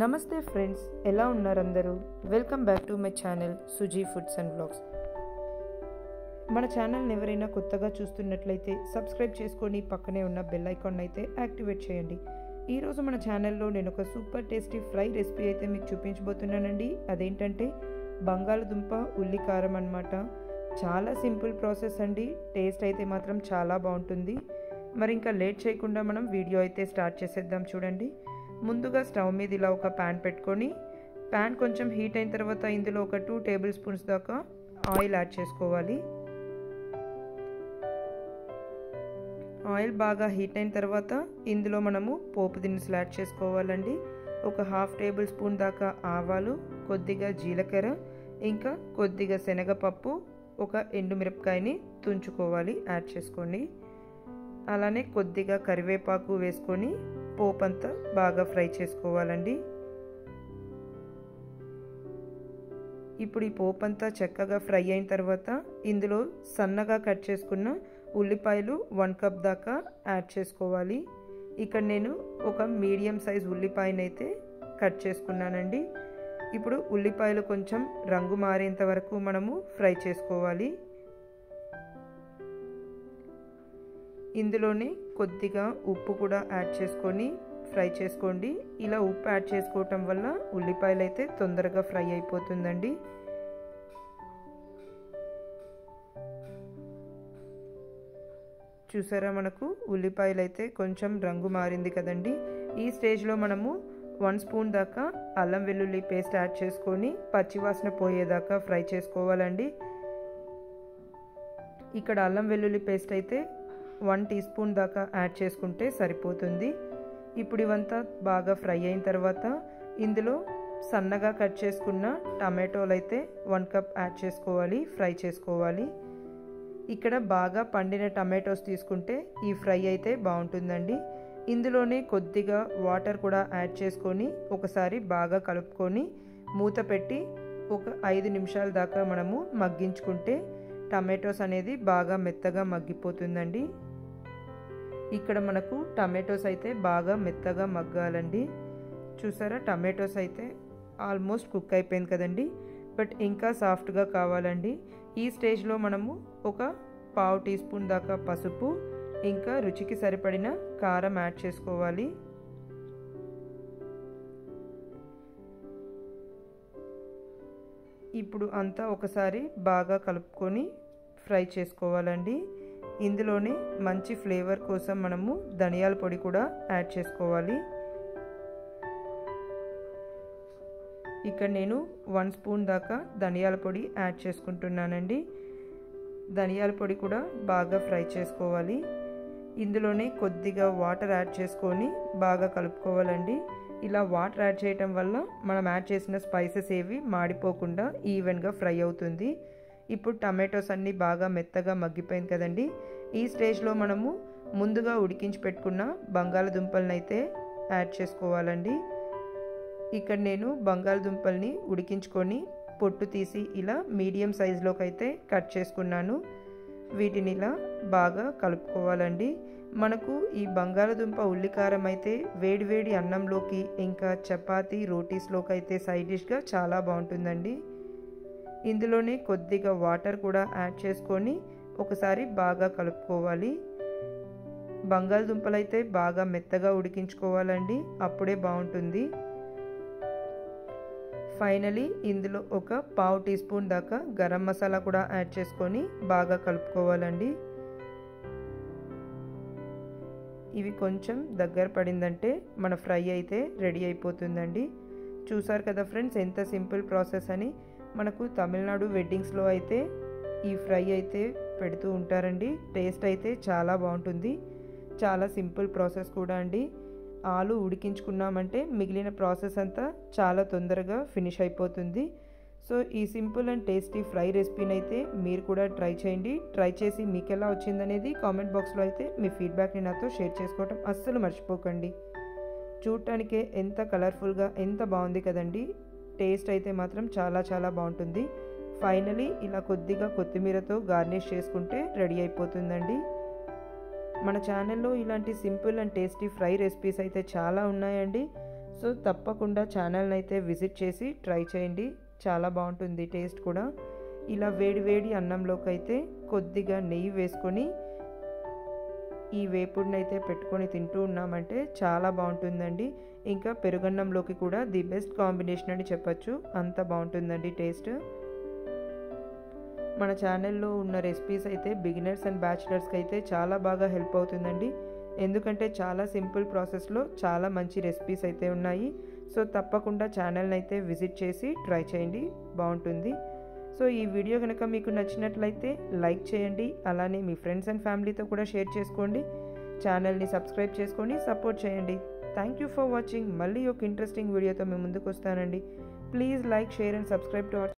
నమస్తే ఫ్రెండ్స్, ఎలా ఉన్నారు అందరూ? Welcome back to my channel Suji foods and vlogs. మన ఛానల్ని ఎవరైనా కొత్తగా చూస్తున్నట్లయితే సబ్స్క్రైబ్ చేసుకొని పక్కనే ఉన్న బెల్ ఐకాన్ అయితే యాక్టివేట్ చేయండి. ఈరోజు మన ఛానల్లో నేను ఒక సూపర్ టేస్టీ ఫ్రై రెసిపీ అయితే మీకు చూపించబోతున్నానండి. అదేంటంటే బంగాళదుంప ఉల్లి కారం అన్నమాట. చాలా సింపుల్ ప్రాసెస్ అండి. టేస్ట్ అయితే మాత్రం చాలా బాగుంటుంది. మరి ఇంకా లేట్ చేయకుండా మనం వీడియో అయితే స్టార్ట్ చేసేద్దాం. చూడండి, ముందుగా స్టవ్ మీద ఇలా ఒక ప్యాన్ పెట్టుకొని, ప్యాన్ కొంచెం హీట్ అయిన తర్వాత ఇందులో ఒక 2 టేబుల్ స్పూన్స్ దాకా ఆయిల్ యాడ్ చేసుకోవాలి. ఆయిల్ బాగా హీట్ అయిన తర్వాత ఇందులో మనము పోపు దినుసులు యాడ్ చేసుకోవాలండి. ఒక 1/2 టేబుల్ స్పూన్ దాకా ఆవాలు, కొద్దిగా జీలకర్ర, ఇంకా కొద్దిగా శనగపప్పు, ఒక ఎండుమిరపకాయని తుంచుకోవాలి, యాడ్ చేసుకోండి. అలానే కొద్దిగా కరివేపాకు వేసుకొని పోపు అంతా బాగా ఫ్రై చేసుకోవాలండి. ఇప్పుడు ఈ పోపు అంతా చక్కగా ఫ్రై అయిన తర్వాత ఇందులో సన్నగా కట్ చేసుకున్న ఉల్లిపాయలు 1 కప్ దాకా యాడ్ చేసుకోవాలి. ఇక్కడ నేను ఒక మీడియం సైజ్ ఉల్లిపాయని అయితే కట్ చేసుకున్నానండి. ఇప్పుడు ఉల్లిపాయలు కొంచెం రంగు మారేంత వరకు మనము ఫ్రై చేసుకోవాలి. ఇందులోనే కొద్దిగా ఉప్పు కూడా యాడ్ చేసుకొని ఫ్రై చేసుకోండి. ఇలా ఉప్పు యాడ్ చేసుకోవటం వల్ల ఉల్లిపాయలు అయితే తొందరగా ఫ్రై అయిపోతుందండి. చూసారా, మనకు ఉల్లిపాయలు అయితే కొంచెం రంగు మారింది కదండి. ఈ స్టేజ్లో మనము 1 స్పూన్ దాకా అల్లం వెల్లుల్లి పేస్ట్ యాడ్ చేసుకొని పచ్చివాసన పోయేదాకా ఫ్రై చేసుకోవాలండి. ఇక్కడ అల్లం వెల్లుల్లి పేస్ట్ అయితే 1 టీ స్పూన్ దాకా యాడ్ చేసుకుంటే సరిపోతుంది. ఇప్పుడు ఇవంతా బాగా ఫ్రై అయిన తర్వాత ఇందులో సన్నగా కట్ చేసుకున్న టమాటోలు అయితే 1 కప్ యాడ్ చేసుకోవాలి, ఫ్రై చేసుకోవాలి. ఇక్కడ బాగా పండిన టమాటోస్ తీసుకుంటే ఈ ఫ్రై అయితే బాగుంటుందండి. ఇందులోనే కొద్దిగా వాటర్ కూడా యాడ్ చేసుకొని ఒకసారి బాగా కలుపుకొని మూత పెట్టి ఒక 5 నిమిషాల దాకా మనము మగ్గించుకుంటే టమాటోస్ అనేది బాగా మెత్తగా మగ్గిపోతుందండి. ఇక్కడ మనకు టమాటోస్ అయితే బాగా మెత్తగా మగ్గాలండి. చూసారా, టమాటోస్ అయితే ఆల్మోస్ట్ కుక్ అయిపోయింది కదండి. బట్ ఇంకా సాఫ్ట్గా కావాలండి. ఈ స్టేజ్లో మనము ఒక 1/2 టీ స్పూన్ దాకా పసుపు, ఇంకా రుచికి సరిపడిన కారం యాడ్ చేసుకోవాలి. ఇప్పుడు అంతా ఒకసారి బాగా కలుపుకొని ఫ్రై చేసుకోవాలండి. ఇందులోనే మంచి ఫ్లేవర్ కోసం మనము ధనియాల పొడి కూడా యాడ్ చేసుకోవాలి. ఇక్కడ నేను 1 స్పూన్ దాకా ధనియాల పొడి యాడ్ చేసుకుంటున్నానండి. ధనియాల పొడి కూడా బాగా ఫ్రై చేసుకోవాలి. ఇందులోనే కొద్దిగా వాటర్ యాడ్ చేసుకొని బాగా కలుపుకోవాలండి. ఇలా వాటర్ యాడ్ చేయటం వల్ల మనం యాడ్ చేసిన స్పైసెస్ ఏవి మాడిపోకుండా ఈవెన్గా ఫ్రై అవుతుంది. ఇప్పుడు టమాటోస్ అన్నీ బాగా మెత్తగా మగ్గిపోయింది కదండి. ఈ స్టేజ్లో మనము ముందుగా ఉడికించి పెట్టుకున్న బంగాళదుంపలను అయితే యాడ్ చేసుకోవాలండి. ఇక్కడ నేను బంగాళదుంపల్ని ఉడికించుకొని పొట్టు తీసి ఇలా మీడియం సైజులోకి అయితే కట్ చేసుకున్నాను. వీటిని ఇలా బాగా కలుపుకోవాలండి. మనకు ఈ బంగాళదుంప ఉల్లికారం అయితే వేడివేడి అన్నంలోకి, ఇంకా చపాతీ రోటీస్లోకి అయితే సైడ్ డిష్గా చాలా బాగుంటుందండి. ఇందులోనే కొద్దిగా వాటర్ కూడా యాడ్ చేసుకొని ఒకసారి బాగా కలుపుకోవాలి. బంగాళదుంపలు అయితే బాగా మెత్తగా ఉడికించుకోవాలండి, అప్పుడే బాగుంటుంది. ఫైనలీ ఇందులో ఒక 1/2 టీ స్పూన్ దాకా గరం మసాలా కూడా యాడ్ చేసుకొని బాగా కలుపుకోవాలండి. ఇవి కొంచెం దగ్గర పడిందంటే మన ఫ్రై అయితే రెడీ అయిపోతుందండి. చూసారు కదా ఫ్రెండ్స్, ఎంత సింపుల్ ప్రాసెస్ అని. మనకు తమిళనాడు వెడ్డింగ్స్లో అయితే ఈ ఫ్రై అయితే పెడుతూ ఉంటారండి. టేస్ట్ అయితే చాలా బాగుంటుంది. చాలా సింపుల్ ప్రాసెస్ కూడా అండి. ఆలు ఉడికించుకున్నామంటే మిగిలిన ప్రాసెస్ అంతా చాలా తొందరగా ఫినిష్ అయిపోతుంది. సో ఈ సింపుల్ అండ్ టేస్టీ ఫ్రై రెసిపీని అయితే మీరు కూడా ట్రై చేయండి. ట్రై చేసి మీకు ఎలా వచ్చిందనేది కామెంట్ బాక్స్లో అయితే మీ ఫీడ్బ్యాక్ని నాతో షేర్ చేసుకోవటం అస్సలు మర్చిపోకండి. చూడటానికే ఎంత కలర్ఫుల్గా ఎంత బాగుంది కదండి. టేస్ట్ అయితే మాత్రం చాలా చాలా బాగుంటుంది. ఫైనలీ ఇలా కొద్దిగా కొత్తిమీరతో గార్నిష్ చేసుకుంటే రెడీ అయిపోతుందండి. మన ఛానల్లో ఇలాంటి simple and tasty fry recipes అయితే చాలా ఉన్నాయండి. సో తప్పకుండా ఛానల్ని అయితే విజిట్ చేసి ట్రై చేయండి, చాలా బాగుంటుంది టేస్ట్ కూడా. ఇలా వేడి వేడి అన్నంలోకి అయితే కొద్దిగా నెయ్యి వేసుకొని ఈ వేపుడిని అయితే పెట్టుకొని తింటూ ఉన్నామంటే చాలా బాగుంటుందండి. ఇంకా పెరుగన్నంలోకి కూడా ది బెస్ట్ కాంబినేషన్ అని చెప్పచ్చు, అంత బాగుంటుందండి టేస్ట్. మన ఛానల్లో ఉన్న రెసిపీస్ అయితే బిగినర్స్ అండ్ బ్యాచిలర్స్కి అయితే చాలా బాగా హెల్ప్ అవుతుందండి. ఎందుకంటే చాలా సింపుల్ ప్రాసెస్లో చాలా మంచి రెసిపీస్ అయితే ఉన్నాయి. సో తప్పకుండా ఛానల్ని అయితే విజిట్ చేసి ట్రై చేయండి, బాగుంటుంది. సో ఈ వీడియో కనుక మీకు నచ్చినట్లయితే లైక్ చేయండి, అలానే మీ ఫ్రెండ్స్ అండ్ ఫ్యామిలీతో కూడా షేర్ చేసుకోండి. ఛానల్ని సబ్స్క్రైబ్ చేసుకొని సపోర్ట్ చేయండి. Thank you for watching. మళ్ళీ ఒక ఇంట్రెస్టింగ్ వీడియోతో మేము ముందుకు వస్తానండి. Please like, share and subscribe to our